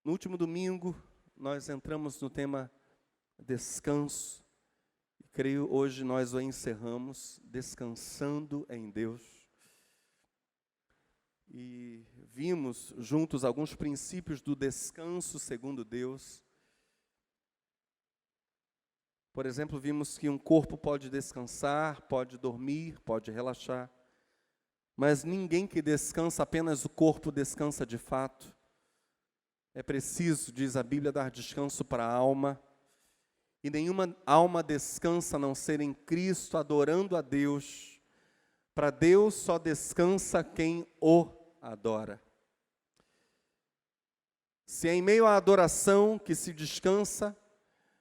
No último domingo, nós entramos no tema descanso. E creio hoje nós o encerramos descansando em Deus. E vimos juntos alguns princípios do descanso segundo Deus. Por exemplo, vimos que um corpo pode descansar, pode dormir, pode relaxar. Mas ninguém que descansa, apenas o corpo descansa de fato. É preciso, diz a Bíblia, dar descanso para a alma. E nenhuma alma descansa a não ser em Cristo, adorando a Deus. Para Deus só descansa quem o adora. Se é em meio à adoração que se descansa,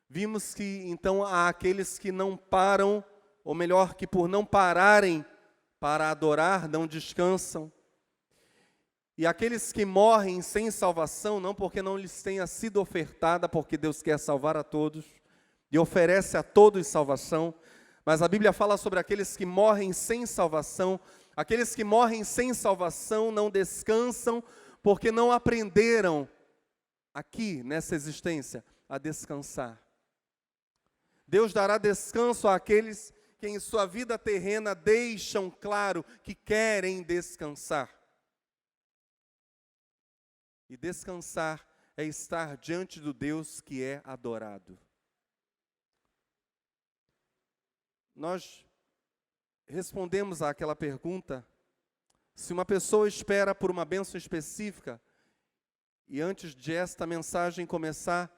vimos que então há aqueles que não param, ou melhor, que por não pararem para adorar, não descansam. E aqueles que morrem sem salvação, não porque não lhes tenha sido ofertada, porque Deus quer salvar a todos, e oferece a todos salvação, mas a Bíblia fala sobre aqueles que morrem sem salvação. Aqueles que morrem sem salvação não descansam, porque não aprenderam aqui, nessa existência, a descansar. Deus dará descanso àqueles que em sua vida terrena deixam claro que querem descansar. E descansar é estar diante do Deus que é adorado. Nós respondemos àquela pergunta, se uma pessoa espera por uma bênção específica, e antes de esta mensagem começar,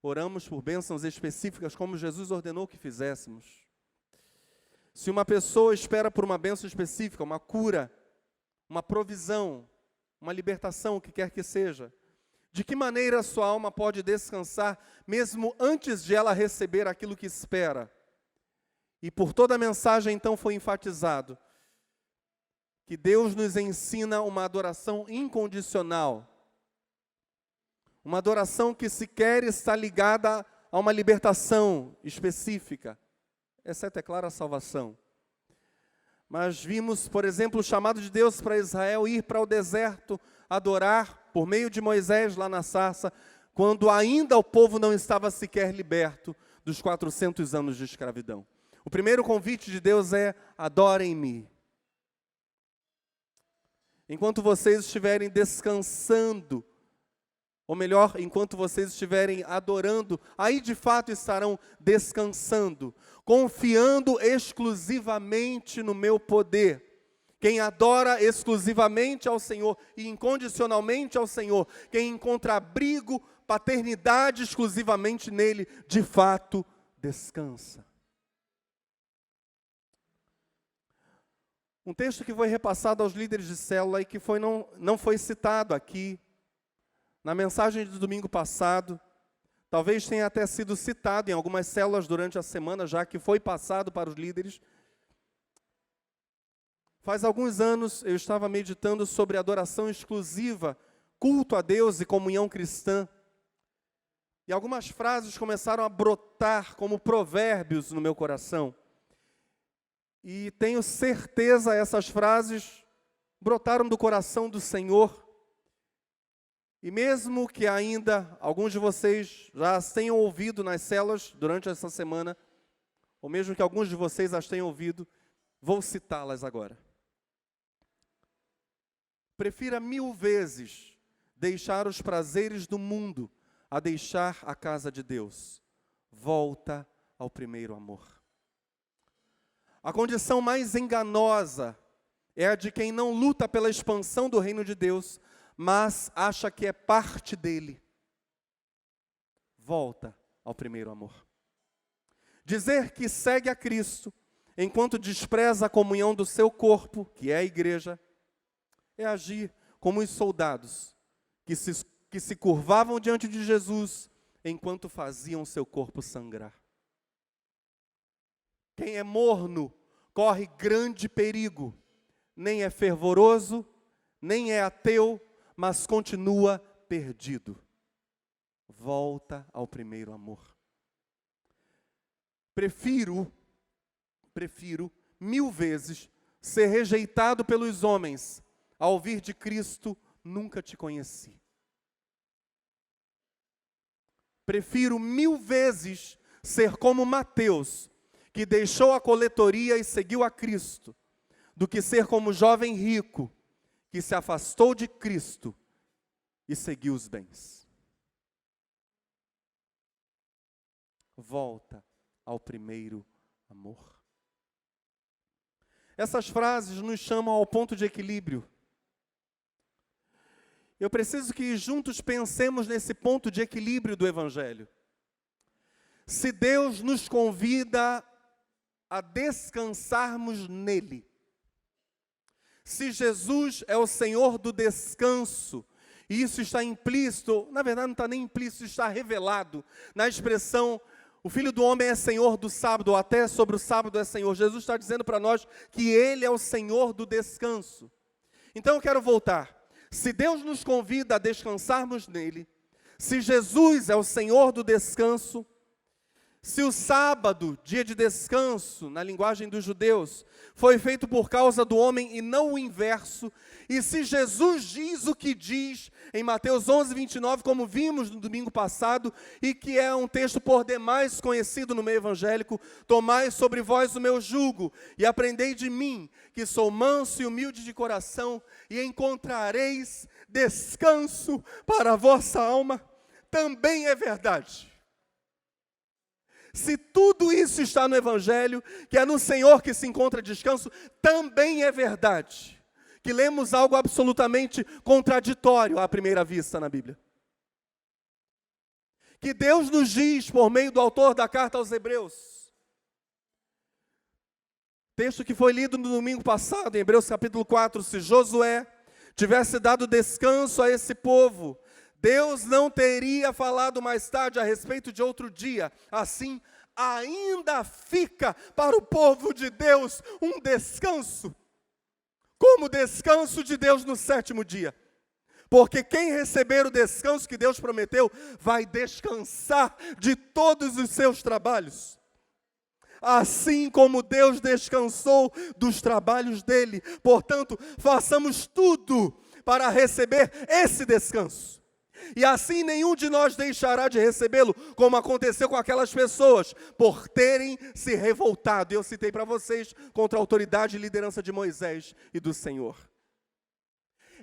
oramos por bênçãos específicas, como Jesus ordenou que fizéssemos. Se uma pessoa espera por uma bênção específica, uma cura, uma provisão, uma libertação, o que quer que seja, de que maneira a sua alma pode descansar, mesmo antes de ela receber aquilo que espera? E por toda a mensagem, então, foi enfatizado que Deus nos ensina uma adoração incondicional, uma adoração que sequer está ligada a uma libertação específica, exceto, é claro, a salvação. Mas vimos, por exemplo, o chamado de Deus para Israel ir para o deserto, adorar, por meio de Moisés lá na sarça, quando ainda o povo não estava sequer liberto dos 400 anos de escravidão. O primeiro convite de Deus é: adorem-me. Enquanto vocês estiverem descansando, ou melhor, enquanto vocês estiverem adorando, aí de fato estarão descansando, confiando exclusivamente no meu poder. Quem adora exclusivamente ao Senhor e incondicionalmente ao Senhor, quem encontra abrigo, paternidade exclusivamente nele, de fato descansa. Um texto que foi repassado aos líderes de célula e que não foi citado aqui, na mensagem do domingo passado, talvez tenha até sido citado em algumas células durante a semana, já que foi passado para os líderes. Faz alguns anos eu estava meditando sobre adoração exclusiva, culto a Deus e comunhão cristã. E algumas frases começaram a brotar como provérbios no meu coração. E tenho certeza essas frases brotaram do coração do Senhor. E mesmo que ainda alguns de vocês já as tenham ouvido nas células durante essa semana, ou mesmo que alguns de vocês as tenham ouvido, vou citá-las agora. Prefira 1000 vezes deixar os prazeres do mundo a deixar a casa de Deus. Volta ao primeiro amor. A condição mais enganosa é a de quem não luta pela expansão do reino de Deus, mas acha que é parte dele. Volta ao primeiro amor. Dizer que segue a Cristo, enquanto despreza a comunhão do seu corpo, que é a igreja, é agir como os soldados que se curvavam diante de Jesus, enquanto faziam seu corpo sangrar. Quem é morno corre grande perigo, nem é fervoroso, nem é ateu, mas continua perdido. Volta ao primeiro amor. Prefiro 1000 vezes ser rejeitado pelos homens, ao ouvir de Cristo, nunca te conheci. prefiro 1000 vezes ser como Mateus, que deixou a coletoria e seguiu a Cristo, do que ser como o jovem rico, que se afastou de Cristo e seguiu os bens. Volta ao primeiro amor. Essas frases nos chamam ao ponto de equilíbrio. Eu preciso que juntos pensemos nesse ponto de equilíbrio do Evangelho. Se Deus nos convida a descansarmos nele, se Jesus é o Senhor do descanso, e isso está implícito, na verdade não está nem implícito, está revelado na expressão, o Filho do Homem é Senhor do sábado, ou até sobre o sábado é Senhor. Jesus está dizendo para nós que Ele é o Senhor do descanso. Então eu quero voltar. Se Deus nos convida a descansarmos nele, se Jesus é o Senhor do descanso, se o sábado, dia de descanso, na linguagem dos judeus, foi feito por causa do homem e não o inverso, e se Jesus diz o que diz em Mateus 11, 29, como vimos no domingo passado, e que é um texto por demais conhecido no meio evangélico, tomai sobre vós o meu jugo, e aprendei de mim, que sou manso e humilde de coração, e encontrareis descanso para a vossa alma, também é verdade. Se tudo isso está no Evangelho, que é no Senhor que se encontra descanso, também é verdade que lemos algo absolutamente contraditório à primeira vista na Bíblia. Que Deus nos diz, por meio do autor da carta aos Hebreus, texto que foi lido no domingo passado, em Hebreus capítulo 4, se Josué tivesse dado descanso a esse povo, Deus não teria falado mais tarde a respeito de outro dia. Assim, ainda fica para o povo de Deus um descanso, como o descanso de Deus no 7º dia. Porque quem receber o descanso que Deus prometeu, vai descansar de todos os seus trabalhos. Assim como Deus descansou dos trabalhos dele. Portanto, façamos tudo para receber esse descanso. E assim nenhum de nós deixará de recebê-lo, como aconteceu com aquelas pessoas, por terem se revoltado. Eu citei para vocês, contra a autoridade e liderança de Moisés e do Senhor.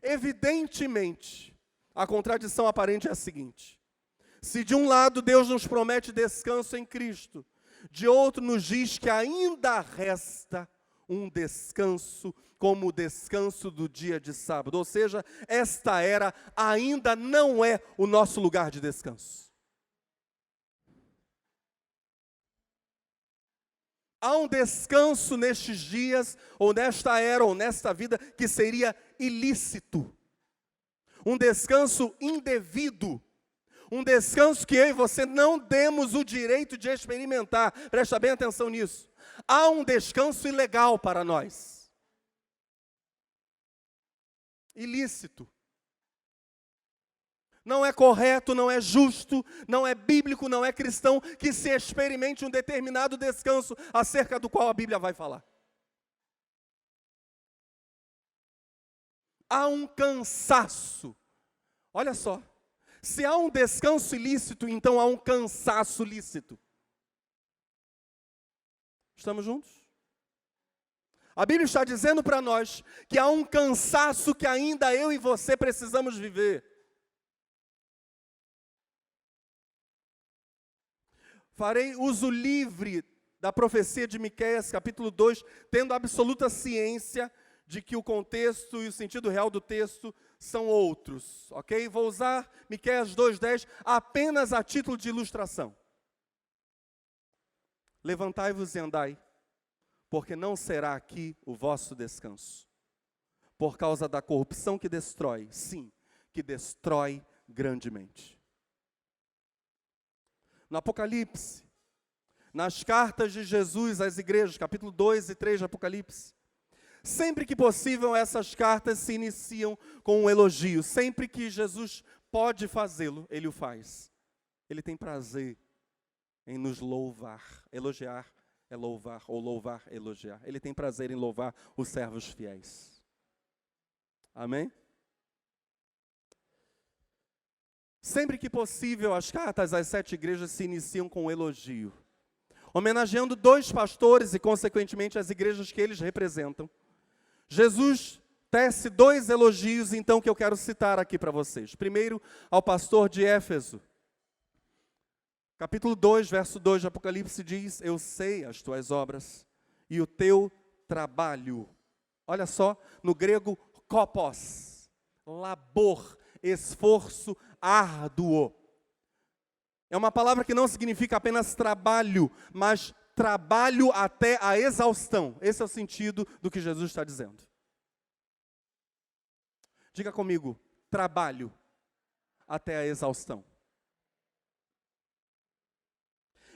Evidentemente, a contradição aparente é a seguinte: se de um lado Deus nos promete descanso em Cristo, de outro nos diz que ainda resta um descanso, como o descanso do dia de sábado. Ou seja, esta era ainda não é o nosso lugar de descanso. Há um descanso nestes dias, ou nesta era, ou nesta vida, que seria ilícito. Um descanso indevido. Um descanso que eu e você não demos o direito de experimentar. Presta bem atenção nisso. Há um descanso ilegal para nós. Ilícito. Não é correto, não é justo, não é bíblico, não é cristão que se experimente um determinado descanso acerca do qual a Bíblia vai falar. Há um cansaço. Olha só, se há um descanso ilícito, então há um cansaço lícito. Estamos juntos? A Bíblia está dizendo para nós que há um cansaço que ainda eu e você precisamos viver. Farei uso livre da profecia de Miqueias, capítulo 2, tendo absoluta ciência de que o contexto e o sentido real do texto são outros, ok? Vou usar Miqueias 2:10 apenas a título de ilustração. Levantai-vos e andai, porque não será aqui o vosso descanso, por causa da corrupção que destrói, sim, que destrói grandemente. No Apocalipse, nas cartas de Jesus às igrejas, capítulo 2 e 3 de Apocalipse, sempre que possível essas cartas se iniciam com um elogio. Sempre que Jesus pode fazê-lo, Ele o faz. Ele tem prazer em nos louvar. Elogiar é louvar, ou louvar, elogiar. Ele tem prazer em louvar os servos fiéis. Amém? Sempre que possível, as cartas às 7 igrejas se iniciam com um elogio, homenageando 2 pastores e, consequentemente, as igrejas que eles representam. Jesus tece 2 elogios, então, que eu quero citar aqui para vocês. Primeiro, ao pastor de Éfeso. Capítulo 2, verso 2 de Apocalipse diz: eu sei as tuas obras e o teu trabalho. Olha só, no grego, kopos, labor, esforço árduo. É uma palavra que não significa apenas trabalho, mas trabalho até a exaustão. Esse é o sentido do que Jesus está dizendo. Diga comigo, trabalho até a exaustão.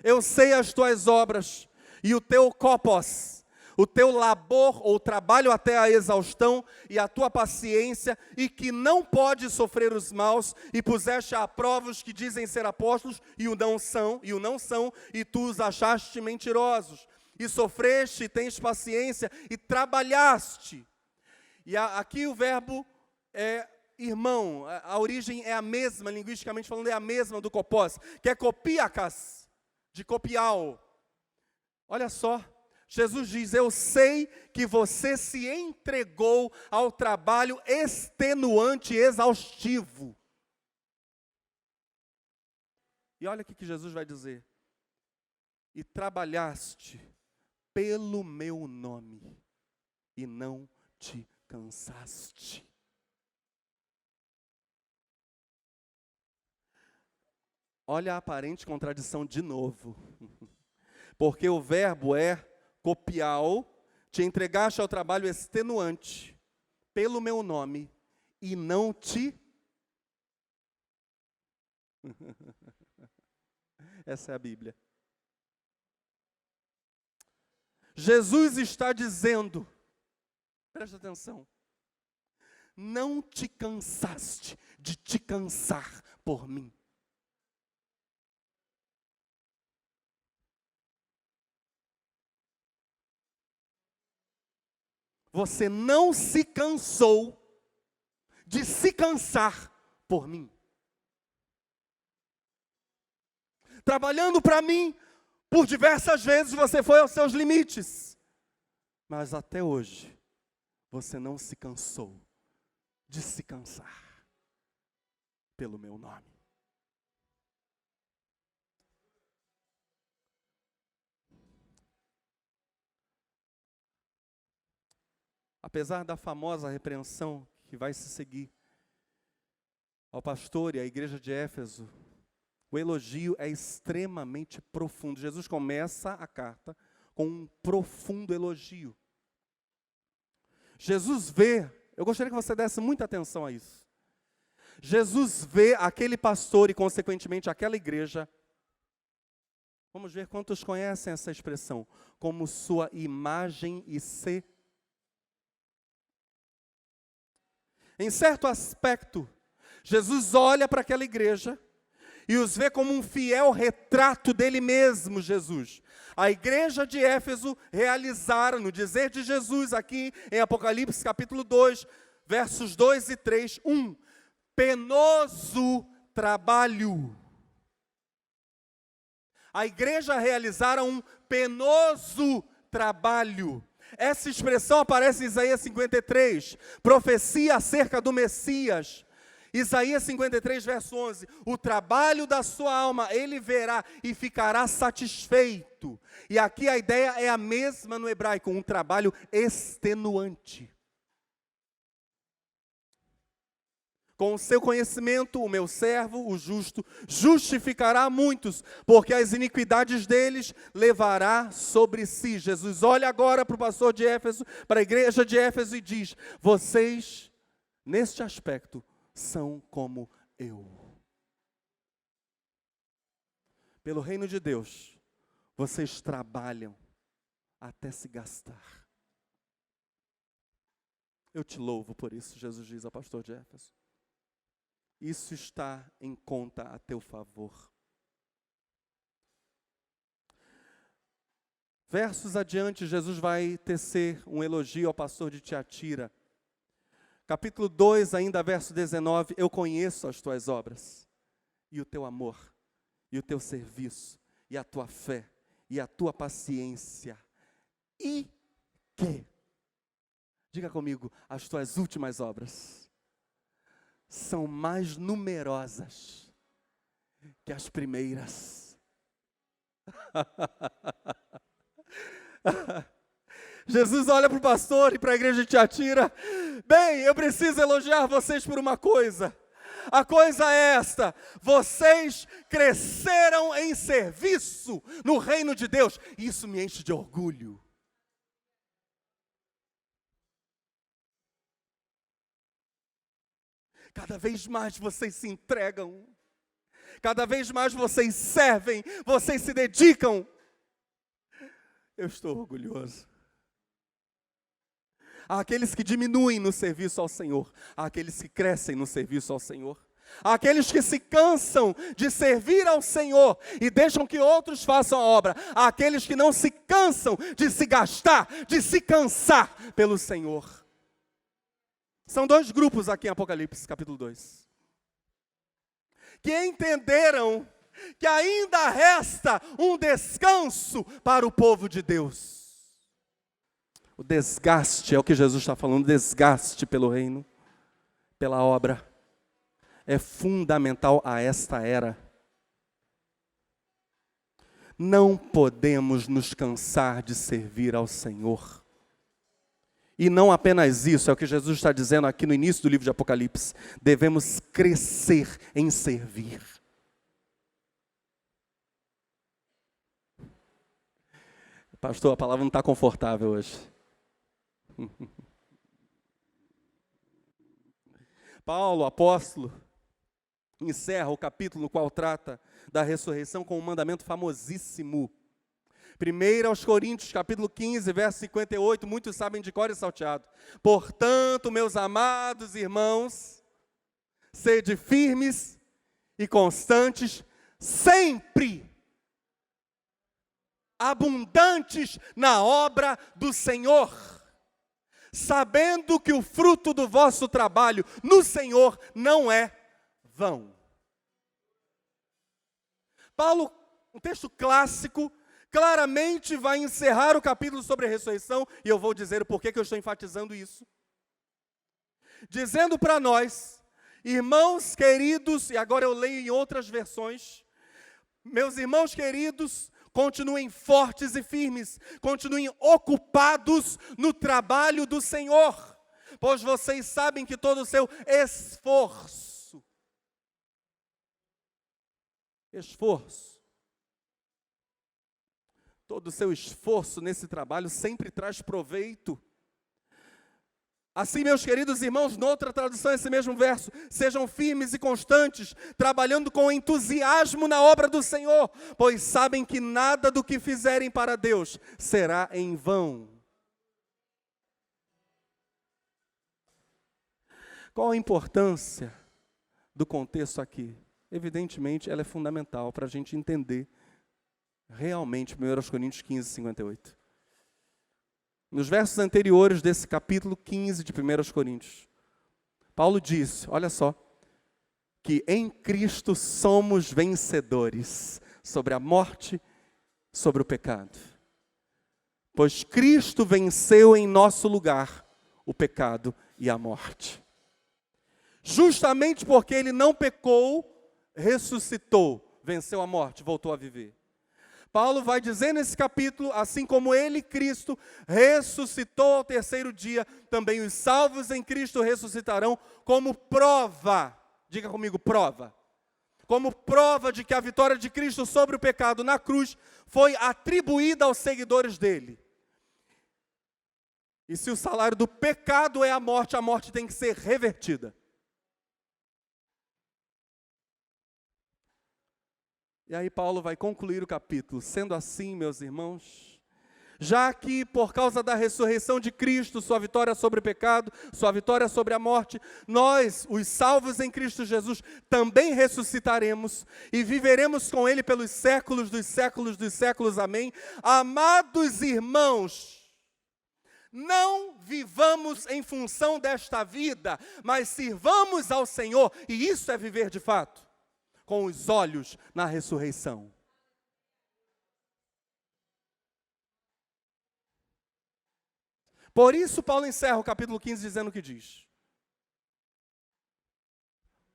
Eu sei as tuas obras e o teu kopos, o teu labor ou trabalho até a exaustão e a tua paciência, e que não pode sofrer os maus, e puseste à prova os que dizem ser apóstolos e o não são, e tu os achaste mentirosos, e sofreste, e tens paciência, e trabalhaste. E aqui o verbo é irmão, a origem é a mesma, linguisticamente falando, é a mesma do kopos, que é kopiakas, de copial. Olha só, Jesus diz: eu sei que você se entregou ao trabalho extenuante e exaustivo. E olha o que Jesus vai dizer: e trabalhaste pelo meu nome, e não te cansaste. Olha a aparente contradição de novo. Porque o verbo é copial, te entregaste ao trabalho extenuante, pelo meu nome, e não te... Essa é a Bíblia. Jesus está dizendo, presta atenção, não te cansaste de te cansar por mim. Você não se cansou de se cansar por mim. Trabalhando para mim, por diversas vezes você foi aos seus limites. Mas até hoje, você não se cansou de se cansar pelo meu nome. Apesar da famosa repreensão que vai se seguir ao pastor e à igreja de Éfeso, o elogio é extremamente profundo. Jesus começa a carta com um profundo elogio. Jesus vê, eu gostaria que você desse muita atenção a isso. Jesus vê aquele pastor e, consequentemente, aquela igreja, vamos ver quantos conhecem essa expressão, como sua imagem e semelhança. Em certo aspecto, Jesus olha para aquela igreja e os vê como um fiel retrato dele mesmo, Jesus. A igreja de Éfeso realizara, no dizer de Jesus aqui em Apocalipse capítulo 2, versos 2 e 3, um penoso trabalho. A igreja realizara um penoso trabalho. Essa expressão aparece em Isaías 53, profecia acerca do Messias. Isaías 53, verso 11, o trabalho da sua alma ele verá e ficará satisfeito. E aqui a ideia é a mesma no hebraico, um trabalho extenuante. Com o seu conhecimento, o meu servo, o justo, justificará muitos, porque as iniquidades deles levará sobre si. Jesus olha agora para o pastor de Éfeso, para a igreja de Éfeso e diz: vocês, neste aspecto, são como eu. Pelo reino de Deus, vocês trabalham até se gastar. Eu te louvo por isso, Jesus diz ao pastor de Éfeso. Isso está em conta a teu favor. Versos adiante, Jesus vai tecer um elogio ao pastor de Tiatira. Capítulo 2, ainda verso 19, eu conheço as tuas obras. e o teu amor, e o teu serviço, e a tua fé, e a tua paciência, e que, diga comigo, as tuas últimas obras são mais numerosas que as primeiras. Jesus olha para o pastor e para a igreja de Tiatira: bem, eu preciso elogiar vocês por uma coisa. A coisa é esta: vocês cresceram em serviço no reino de Deus. Isso me enche de orgulho. Cada vez mais vocês se entregam, cada vez mais vocês servem, vocês se dedicam. Eu estou orgulhoso. Há aqueles que diminuem no serviço ao Senhor, há aqueles que crescem no serviço ao Senhor, há aqueles que se cansam de servir ao Senhor e deixam que outros façam a obra, há aqueles que não se cansam de se gastar, de se cansar pelo Senhor. São dois grupos aqui em Apocalipse, capítulo 2, que entenderam que ainda resta um descanso para o povo de Deus. O desgaste, é o que Jesus está falando, desgaste pelo reino, pela obra, é fundamental a esta era. Não podemos nos cansar de servir ao Senhor. E não apenas isso, é o que Jesus está dizendo aqui no início do livro de Apocalipse. Devemos crescer em servir. Pastor, a palavra não está confortável hoje. Paulo, apóstolo, encerra o capítulo no qual trata da ressurreição com um mandamento famosíssimo. 1 aos Coríntios, capítulo 15, verso 58, muitos sabem de cor e salteado. Portanto, meus amados irmãos, sede firmes e constantes, sempre abundantes na obra do Senhor, sabendo que o fruto do vosso trabalho no Senhor não é vão. Paulo, um texto clássico, claramente vai encerrar o capítulo sobre a ressurreição, e eu vou dizer o porquê que eu estou enfatizando isso. Dizendo para nós, irmãos queridos, e agora eu leio em outras versões, meus irmãos queridos, continuem fortes e firmes, continuem ocupados no trabalho do Senhor, pois vocês sabem que todo o seu esforço, todo o seu esforço nesse trabalho sempre traz proveito. Assim, meus queridos irmãos, noutra tradução esse mesmo verso, sejam firmes e constantes, trabalhando com entusiasmo na obra do Senhor, pois sabem que nada do que fizerem para Deus será em vão. Qual a importância do contexto aqui? Evidentemente, ela é fundamental para a gente entender realmente 1 Coríntios 15, 58. Nos versos anteriores desse capítulo 15 de 1 Coríntios, Paulo diz, olha só, que em Cristo somos vencedores sobre a morte, sobre o pecado. Pois Cristo venceu em nosso lugar o pecado e a morte. Justamente porque ele não pecou, ressuscitou, venceu a morte, voltou a viver. Paulo vai dizer nesse capítulo, assim como ele, Cristo, ressuscitou ao terceiro dia, também os salvos em Cristo ressuscitarão como prova, diga comigo, prova. Como prova de que a vitória de Cristo sobre o pecado na cruz foi atribuída aos seguidores dele. E se o salário do pecado é a morte tem que ser revertida. E aí Paulo vai concluir o capítulo, sendo assim, meus irmãos, já que por causa da ressurreição de Cristo, sua vitória sobre o pecado, sua vitória sobre a morte, nós, os salvos em Cristo Jesus, também ressuscitaremos e viveremos com Ele pelos séculos dos séculos dos séculos, amém? Amados irmãos, não vivamos em função desta vida, mas sirvamos ao Senhor, e isso é viver de fato. com os olhos na ressurreição. Por isso, Paulo encerra o capítulo 15 dizendo o que diz.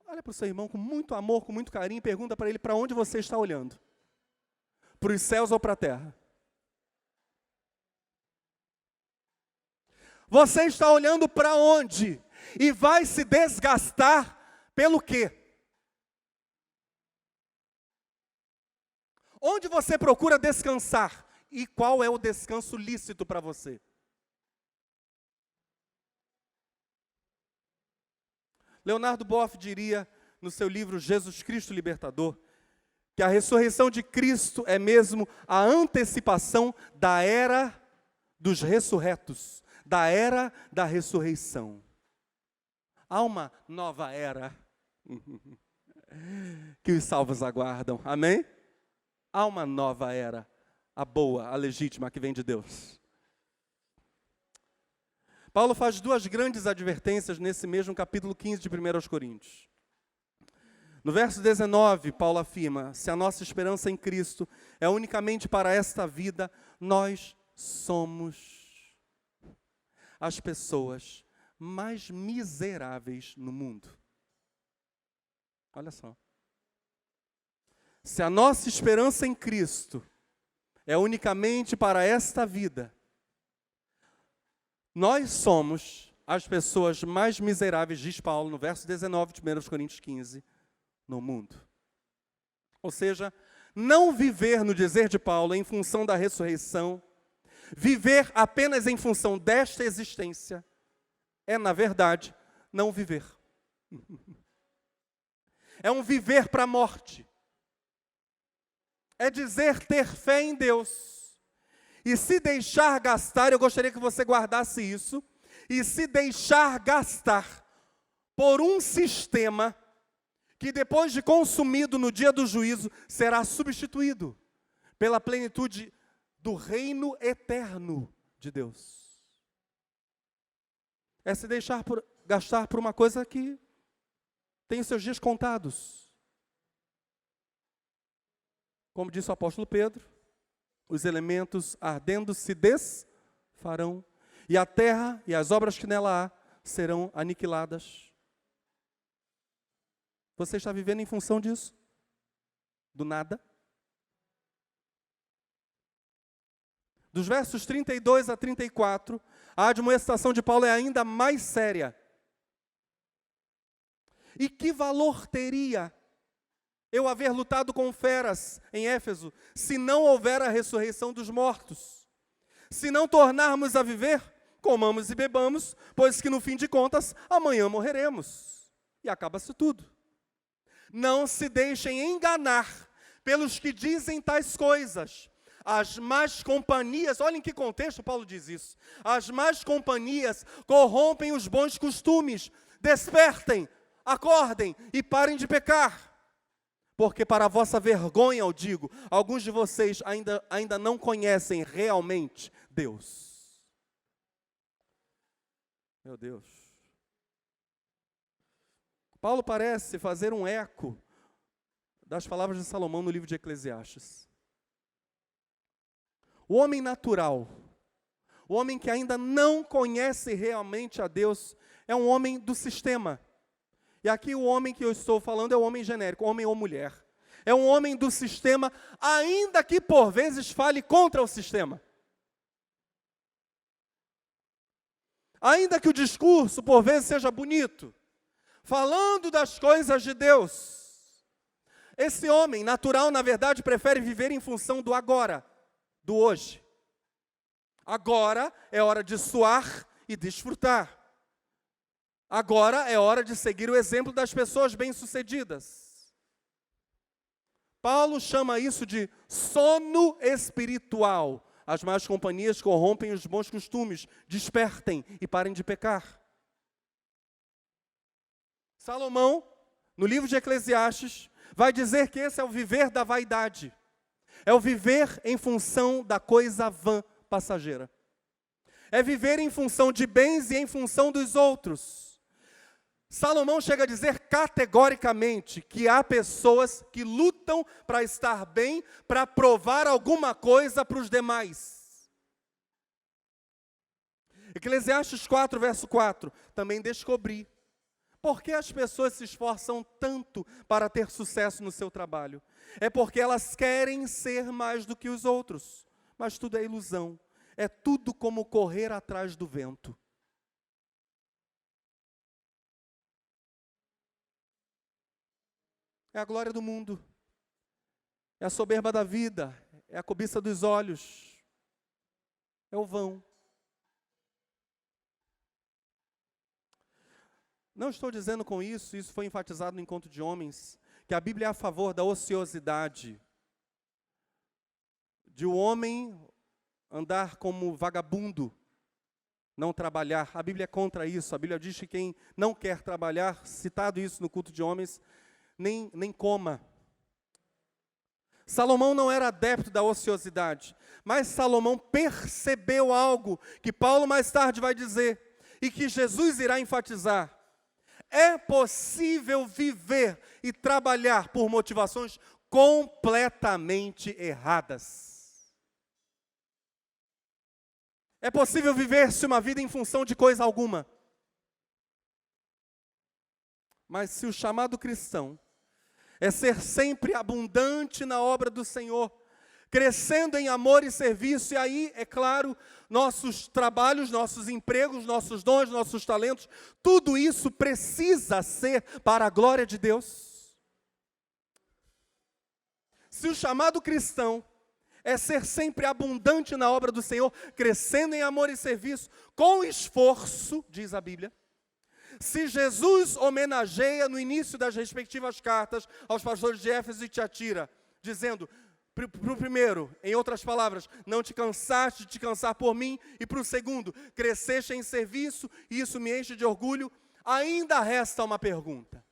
Olha para o seu irmão com muito amor, com muito carinho, e pergunta para ele para onde você está olhando. Para os céus ou para a terra? Você está olhando para onde? E vai se desgastar pelo quê? Onde você procura descansar? E qual é o descanso lícito para você? Leonardo Boff diria, no seu livro Jesus Cristo Libertador, que a ressurreição de Cristo é mesmo a antecipação da era dos ressurretos, da era da ressurreição. Há uma nova era que os salvos aguardam, amém? Há uma nova era, a boa, a legítima, que vem de Deus. Paulo faz duas grandes advertências nesse mesmo capítulo 15 de 1 Coríntios. No verso 19, Paulo afirma: se a nossa esperança em Cristo é unicamente para esta vida, nós somos as pessoas mais miseráveis no mundo. Olha só. Se a nossa esperança em Cristo é unicamente para esta vida, nós somos as pessoas mais miseráveis, diz Paulo no verso 19 de 1 Coríntios 15, no mundo. Ou seja, não viver, no dizer de Paulo, em função da ressurreição, viver apenas em função desta existência, é, na verdade, não viver. É um viver para a morte. É dizer ter fé em Deus. E se deixar gastar, eu gostaria que você guardasse isso, e se deixar gastar por um sistema que depois de consumido no dia do juízo, será substituído pela plenitude do reino eterno de Deus. É se deixar gastar por uma coisa que tem os seus dias contados. Como disse o apóstolo Pedro, os elementos ardendo se desfarão, e a terra e as obras que nela há serão aniquiladas. Você está vivendo em função disso? Do nada? Dos versos 32 a 34, a admoestação de Paulo é ainda mais séria. E que valor teria eu haver lutado com feras em Éfeso, se não houver a ressurreição dos mortos? Se não tornarmos a viver, comamos e bebamos, pois que no fim de contas, amanhã morreremos. E acaba-se tudo. Não se deixem enganar pelos que dizem tais coisas. As más companhias, olhem em que contexto Paulo diz isso. As más companhias corrompem os bons costumes. Despertem, acordem e parem de pecar. Porque para a vossa vergonha, eu digo, alguns de vocês ainda não conhecem realmente Deus. Meu Deus. Paulo parece fazer um eco das palavras de Salomão no livro de Eclesiastes. O homem natural, o homem que ainda não conhece realmente a Deus, é um homem do sistema. E aqui o homem que eu estou falando é o homem genérico, homem ou mulher. É um homem do sistema, ainda que por vezes fale contra o sistema. Ainda que o discurso por vezes seja bonito, falando das coisas de Deus. Esse homem natural, na verdade, prefere viver em função do agora, do hoje. Agora é hora de suar e desfrutar. Agora é hora de seguir o exemplo das pessoas bem-sucedidas. Paulo chama isso de sono espiritual. As más companhias corrompem os bons costumes. Despertem e parem de pecar. Salomão, no livro de Eclesiastes, vai dizer que esse é o viver da vaidade. É o viver em função da coisa vã passageira. É viver em função de bens e em função dos outros. Salomão chega a dizer categoricamente que há pessoas que lutam para estar bem, para provar alguma coisa para os demais. Eclesiastes 4, verso 4, também descobri. Por que as pessoas se esforçam tanto para ter sucesso no seu trabalho? É porque elas querem ser mais do que os outros. Mas tudo é ilusão. É tudo como correr atrás do vento. É a glória do mundo. É a soberba da vida. É a cobiça dos olhos. É o vão. Não estou dizendo com isso, isso foi enfatizado no Encontro de Homens, que a Bíblia é a favor da ociosidade, de o homem andar como vagabundo, não trabalhar. A Bíblia é contra isso. A Bíblia diz que quem não quer trabalhar, citado isso no Culto de Homens, nem coma. Salomão não era adepto da ociosidade, mas Salomão percebeu algo que Paulo mais tarde vai dizer, e que Jesus irá enfatizar. É possível viver e trabalhar por motivações completamente erradas. É possível viver-se uma vida em função de coisa alguma. Mas se o chamado cristão é ser sempre abundante na obra do Senhor, crescendo em amor e serviço, e aí, é claro, nossos trabalhos, nossos empregos, nossos dons, nossos talentos, tudo isso precisa ser para a glória de Deus. Se o chamado cristão é ser sempre abundante na obra do Senhor, crescendo em amor e serviço, com esforço, diz a Bíblia, se Jesus homenageia no início das respectivas cartas aos pastores de Éfeso e Tiatira, dizendo, para o primeiro, em outras palavras, não te cansaste de te cansar por mim, e para o segundo, cresceste em serviço, e isso me enche de orgulho, ainda resta uma pergunta.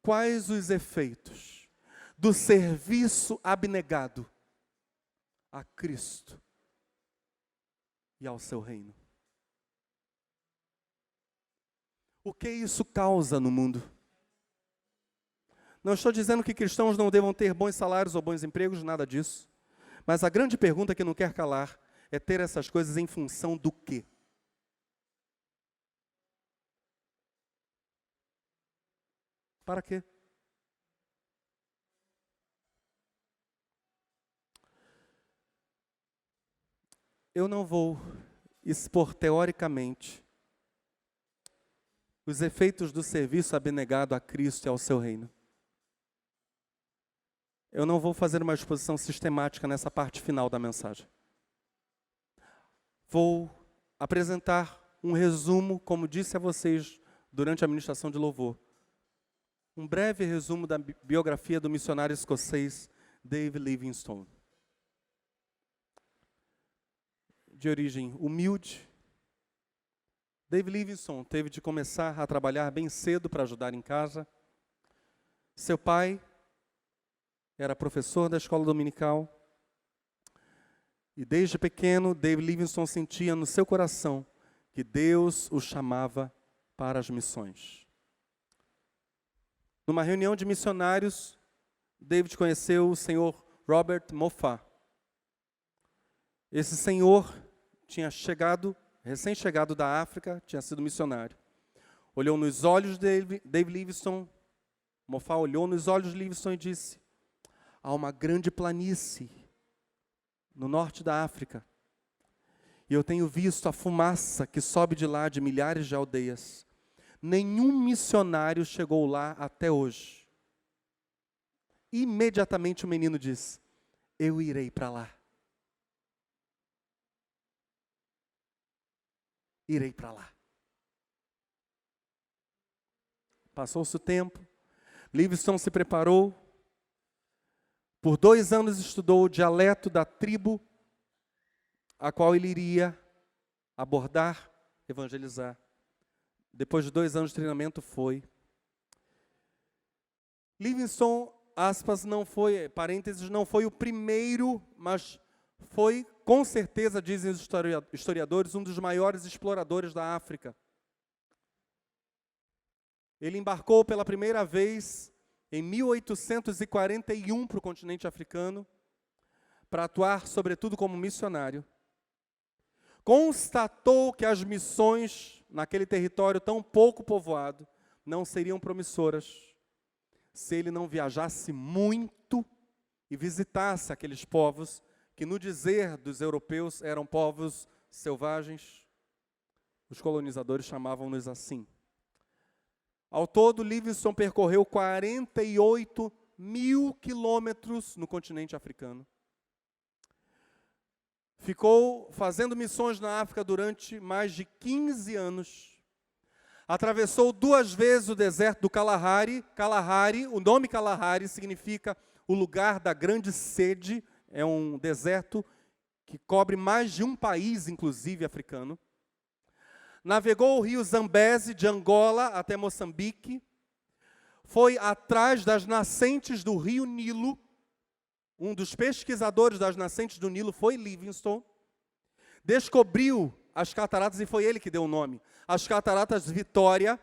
Quais os efeitos do serviço abnegado a Cristo e ao seu reino? O que isso causa no mundo? Não estou dizendo que cristãos não devam ter bons salários ou bons empregos, nada disso. Mas a grande pergunta que não quer calar é ter essas coisas em função do quê? Para quê? Eu não vou expor teoricamente os efeitos do serviço abnegado a Cristo e ao seu reino. Eu não vou fazer uma exposição sistemática nessa parte final da mensagem. Vou apresentar um resumo, como disse a vocês durante a ministração de louvor. Um breve resumo da biografia do missionário escocês David Livingstone. De origem humilde, David Livingstone teve de começar a trabalhar bem cedo para ajudar em casa. Seu pai era professor da escola dominical. E desde pequeno, David Livingstone sentia no seu coração que Deus o chamava para as missões. Numa reunião de missionários, David conheceu o senhor Robert Moffat. Esse senhor tinha recém-chegado da África, tinha sido missionário. Olhou nos olhos de David Livingstone, Moffat olhou nos olhos de Livingstone e disse: há uma grande planície no norte da África, e eu tenho visto a fumaça que sobe de lá de milhares de aldeias. Nenhum missionário chegou lá até hoje. Imediatamente o menino disse: eu irei para lá. Irei para lá. Passou-se o tempo, Livingstone se preparou. Por 2 anos estudou o dialeto da tribo a qual ele iria abordar, evangelizar. Depois de 2 anos de treinamento, foi. Livingstone, aspas, não foi, parênteses, não foi o primeiro, mas foi, com certeza, dizem os historiadores, um dos maiores exploradores da África. Ele embarcou pela primeira vez em 1841 para o continente africano, para atuar, sobretudo, como missionário. Constatou que as missões naquele território tão pouco povoado não seriam promissoras se ele não viajasse muito e visitasse aqueles povos que, no dizer dos europeus, eram povos selvagens. Os colonizadores chamavam-nos assim. Ao todo, Livingstone percorreu 48 mil quilômetros no continente africano. Ficou fazendo missões na África durante mais de 15 anos. Atravessou 2 vezes o deserto do Kalahari. Kalahari, o nome Kalahari significa o lugar da grande sede. É um deserto que cobre mais de um país, inclusive africano. Navegou o rio Zambeze, de Angola até Moçambique. Foi atrás das nascentes do rio Nilo. Um dos pesquisadores das nascentes do Nilo foi Livingstone. Descobriu as cataratas, e foi ele que deu o nome, as cataratas Vitória.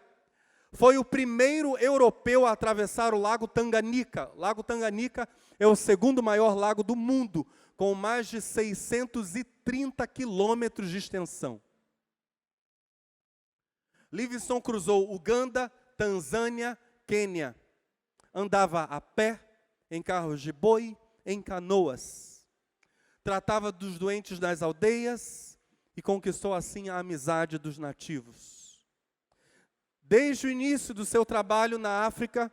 Foi o primeiro europeu a atravessar o lago Tanganica. O lago Tanganica é o segundo maior lago do mundo, com mais de 630 quilômetros de extensão. Livingstone cruzou Uganda, Tanzânia, Quênia. Andava a pé, em carros de boi, em canoas. Tratava dos doentes nas aldeias e conquistou assim a amizade dos nativos. Desde o início do seu trabalho na África,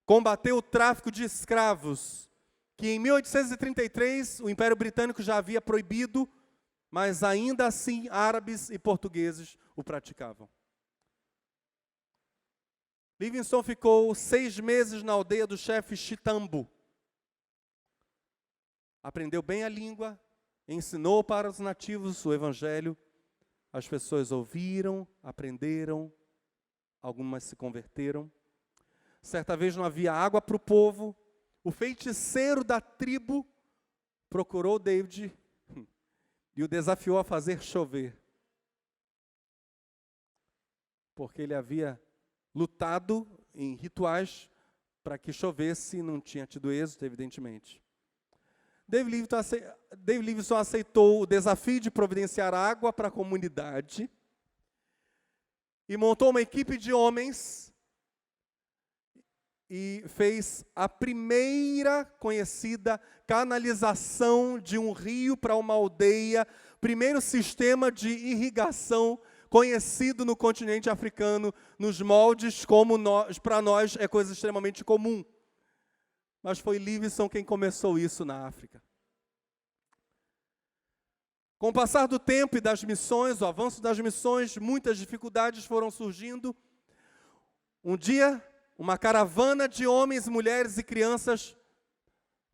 combateu o tráfico de escravos, que em 1833 o Império Britânico já havia proibido, mas ainda assim árabes e portugueses o praticavam. Livingstone ficou 6 meses na aldeia do chefe Chitambo. Aprendeu bem a língua, ensinou para os nativos o evangelho. As pessoas ouviram, aprenderam, algumas se converteram. Certa vez não havia água para o povo. O feiticeiro da tribo procurou David e o desafiou a fazer chover. Porque ele havia lutado em rituais para que chovesse e não tinha tido êxito, evidentemente. David Livingstone aceitou o desafio de providenciar água para a comunidade e montou uma equipe de homens e fez a primeira conhecida canalização de um rio para uma aldeia, primeiro sistema de irrigação conhecido no continente africano, nos moldes como para nós é coisa extremamente comum. Mas foi Livingstone quem começou isso na África. Com o passar do tempo e das missões, o avanço das missões, muitas dificuldades foram surgindo. Um dia, uma caravana de homens, mulheres e crianças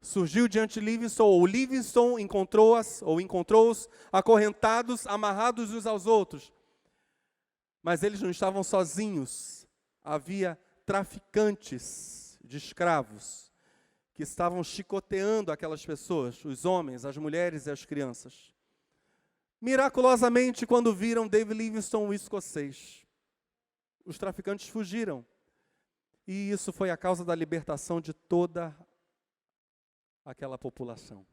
surgiu diante de Livingstone, ou Livingstone encontrou-os acorrentados, amarrados uns aos outros. Mas eles não estavam sozinhos. Havia traficantes de escravos que estavam chicoteando aquelas pessoas, os homens, as mulheres e as crianças. Miraculosamente, quando viram David Livingstone, o escocês, os traficantes fugiram. E isso foi a causa da libertação de toda aquela população.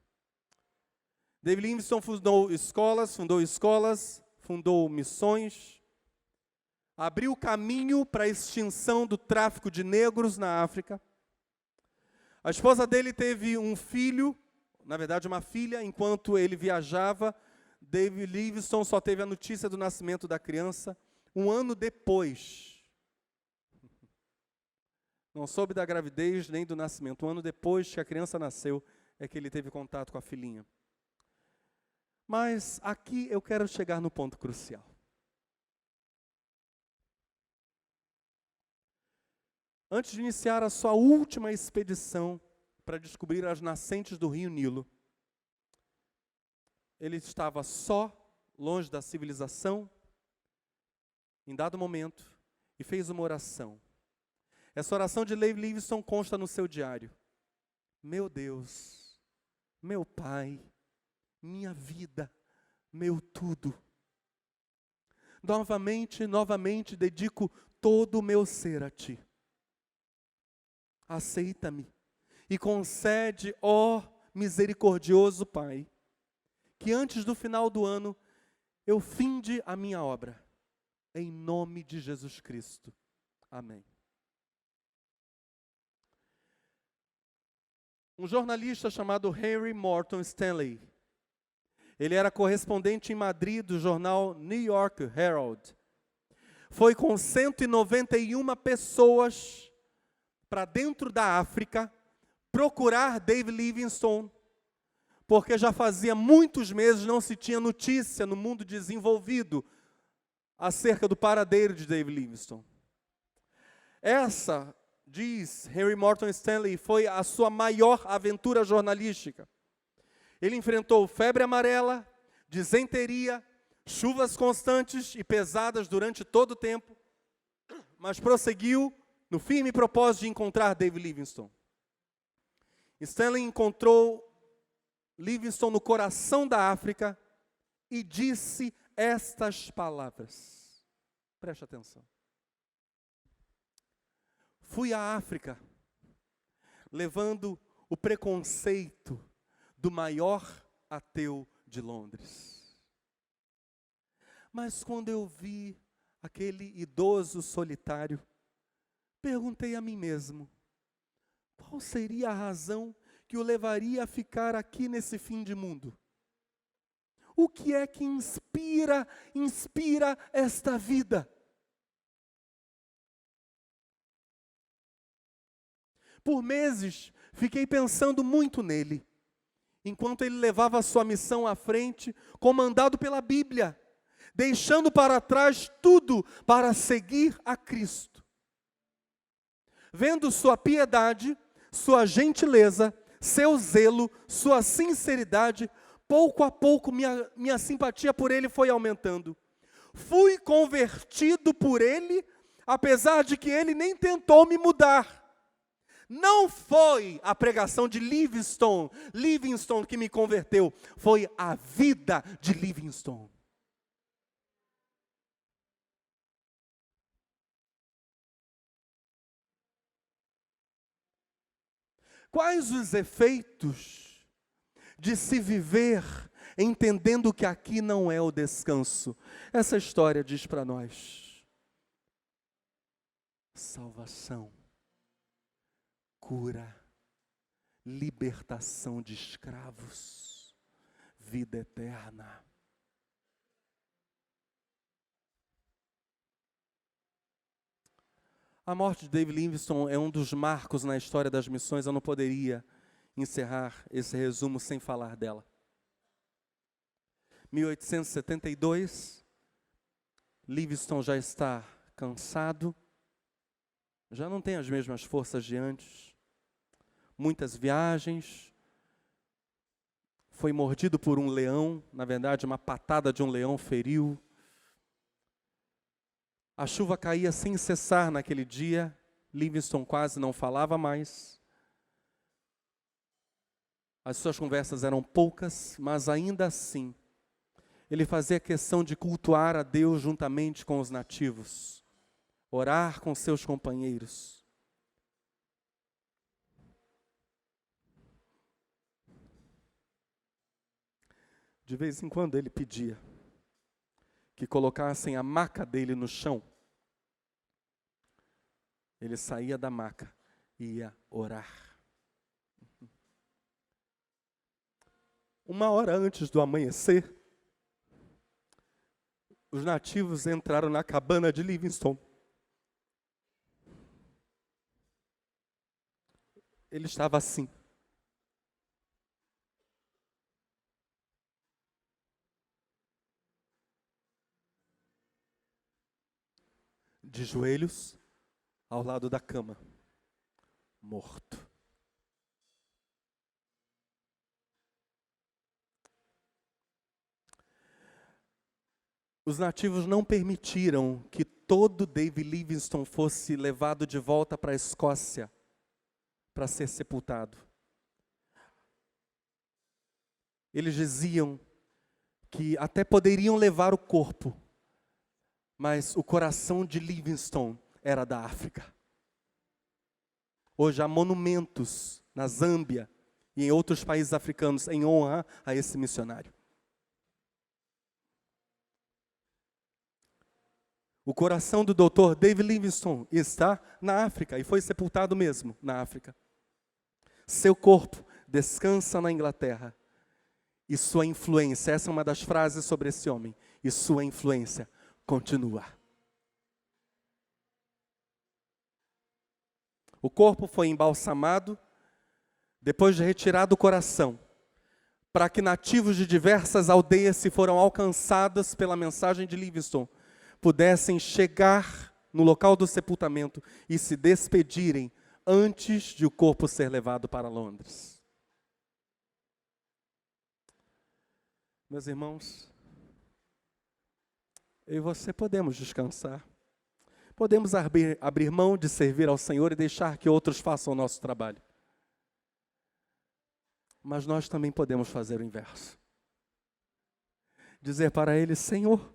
David Livingstone fundou escolas, fundou missões, abriu caminho para a extinção do tráfico de negros na África. A esposa dele teve um filho, na verdade uma filha, enquanto ele viajava. David Livingstone só teve a notícia do nascimento da criança 1 ano depois. Não soube da gravidez nem do nascimento. 1 ano depois que a criança nasceu, é que ele teve contato com a filhinha. Mas aqui eu quero chegar no ponto crucial. Antes de iniciar a sua última expedição para descobrir as nascentes do rio Nilo, ele estava só, longe da civilização, em dado momento, e fez uma oração. Essa oração de David Livingstone consta no seu diário. Meu Deus, meu Pai, minha vida, meu tudo. novamente dedico todo o meu ser a Ti. Aceita-me e concede, ó misericordioso Pai, que antes do final do ano eu finde a minha obra. Em nome de Jesus Cristo. Amém. Um jornalista chamado Henry Morton Stanley, ele era correspondente em Madrid do jornal New York Herald. Foi com 191 pessoas para dentro da África procurar David Livingstone, porque já fazia muitos meses não se tinha notícia no mundo desenvolvido acerca do paradeiro de David Livingstone. Essa, diz Henry Morton Stanley, foi a sua maior aventura jornalística. Ele enfrentou febre amarela, disenteria, chuvas constantes e pesadas durante todo o tempo, mas prosseguiu no firme propósito de encontrar David Livingstone. Stanley encontrou Livingstone no coração da África e disse estas palavras. Preste atenção. Fui à África, levando o preconceito do maior ateu de Londres. Mas quando eu vi aquele idoso solitário, perguntei a mim mesmo, qual seria a razão que o levaria a ficar aqui nesse fim de mundo? O que é que inspira esta vida? Por meses, fiquei pensando muito nele, enquanto ele levava a sua missão à frente, comandado pela Bíblia, deixando para trás tudo para seguir a Cristo. Vendo sua piedade, sua gentileza, seu zelo, sua sinceridade, pouco a pouco minha simpatia por ele foi aumentando. Fui convertido por ele, apesar de que ele nem tentou me mudar. Não foi a pregação de Livingstone que me converteu, foi a vida de Livingstone. Quais os efeitos de se viver entendendo que aqui não é o descanso? Essa história diz para nós: salvação, cura, libertação de escravos, vida eterna. A morte de David Livingstone é um dos marcos na história das missões. Eu não poderia encerrar esse resumo sem falar dela. 1872, Livingstone já está cansado, já não tem as mesmas forças de antes. Muitas viagens, foi mordido por um leão, na verdade uma patada de um leão feriu. A chuva caía sem cessar naquele dia, Livingstone quase não falava mais. As suas conversas eram poucas, mas ainda assim, ele fazia questão de cultuar a Deus juntamente com os nativos, orar com seus companheiros. De vez em quando ele pedia que colocassem a maca dele no chão. Ele saía da maca e ia orar. 1 hora antes do amanhecer, os nativos entraram na cabana de Livingstone. Ele estava assim. De joelhos ao lado da cama, morto. Os nativos não permitiram que todo David Livingstone fosse levado de volta para a Escócia para ser sepultado. Eles diziam que até poderiam levar o corpo, Mas o coração de Livingstone era da África. Hoje há monumentos na Zâmbia e em outros países africanos em honra a esse missionário. O coração do Dr. David Livingstone está na África e foi sepultado mesmo na África. Seu corpo descansa na Inglaterra e sua influência, essa é uma das frases sobre esse homem, e sua influência continua. O corpo foi embalsamado, depois de retirado o coração, para que nativos de diversas aldeias, se foram alcançadas pela mensagem de Livingstone, pudessem chegar no local do sepultamento e se despedirem antes de o corpo ser levado para Londres. Meus irmãos, eu e você podemos descansar. Podemos abrir mão de servir ao Senhor e deixar que outros façam o nosso trabalho. Mas nós também podemos fazer o inverso. Dizer para Ele: Senhor,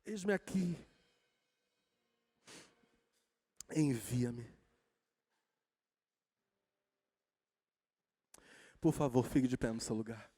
eis-me aqui, envia-me. Por favor, fique de pé no seu lugar.